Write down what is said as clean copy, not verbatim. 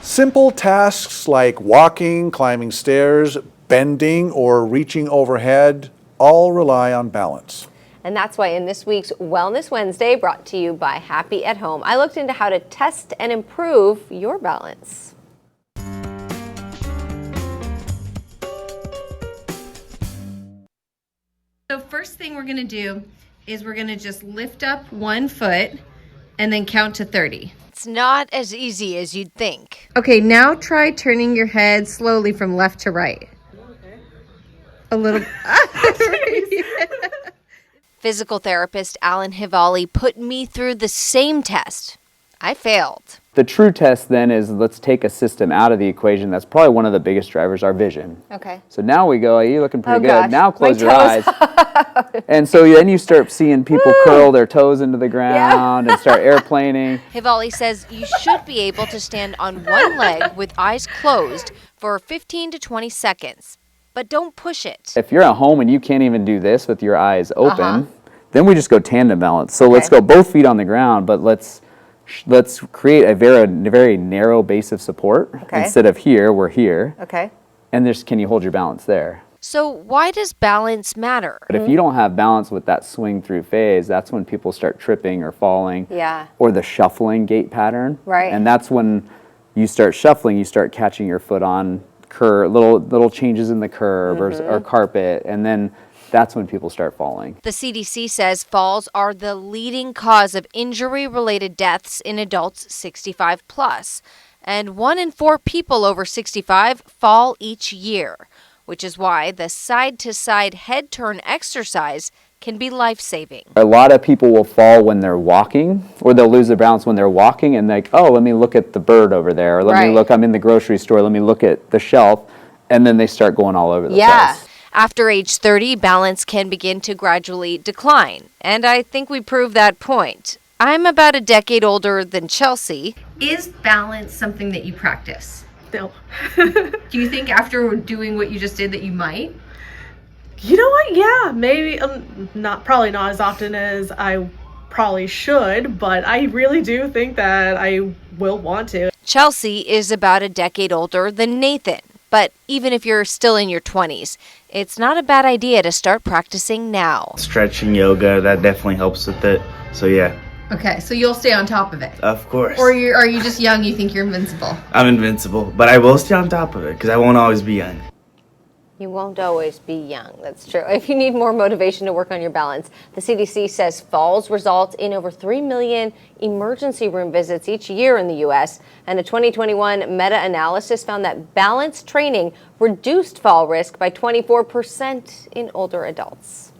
Simple tasks like walking, climbing stairs, bending, or reaching overhead all rely on balance. And that's why in this week's Wellness Wednesday, brought to you by Happy at Home, I looked into how to test and improve your balance. So first thing we're gonna do is we're gonna just lift up one foot and then count to 30. It's not as easy as you'd think. Okay, now try turning your head slowly from left to right. Okay. A little. Physical therapist Alan Hivale put me through the same test. I failed. The true test then is, let's take a system out of the equation. That's probably one of the biggest drivers, our vision. Okay. So now we go, you're looking pretty good. Gosh, now close your toes. eyes. And so then you start seeing people curl their toes into the ground and start airplaning. Hivale says you should be able to stand on one leg with eyes closed for 15 to 20 seconds, but don't push it. If you're at home and you can't even do this with your eyes open, then we just go tandem balance. So let's go both feet on the ground, but let's create a very narrow base of support. Instead of here, we're here. Okay. And there's, can you hold your balance there? So why does balance matter? But if you don't have balance with that swing through phase, that's when people start tripping or falling. Yeah. Or the shuffling gait pattern. Right. And that's when you start shuffling, you start catching your foot on curve, little changes in the curve or carpet, and then that's when people start falling. The CDC says falls are the leading cause of injury-related deaths in adults 65 plus, and 1 in 4 people over 65 fall each year, which is why the side-to-side head turn exercise can be life-saving. A lot of people will fall when they're walking, or they'll lose their balance when they're walking, and like, oh, let me look at the bird over there, or let me look, I'm in the grocery store, let me look at the shelf, and then they start going all over the place. After age 30, balance can begin to gradually decline, and I think we proved that point. I'm about a decade older than Chelsea. Is balance something that you practice? No. Do you think after doing what you just did that you might? You know what? Yeah, maybe. Probably not as often as I probably should, but I really do think that I will want to. Chelsea is about a decade older than Nathan. But even if you're still in your 20s, it's not a bad idea to start practicing now. Stretching, yoga, that definitely helps with it. So yeah. Okay, so you'll stay on top of it. Of course. Or are you just young, you think you're invincible? I'm invincible, but I will stay on top of it because I won't always be young. You won't always be young, that's true. If you need more motivation to work on your balance, the CDC says falls result in over 3 million emergency room visits each year in the U.S., and a 2021 meta-analysis found that balance training reduced fall risk by 24% in older adults.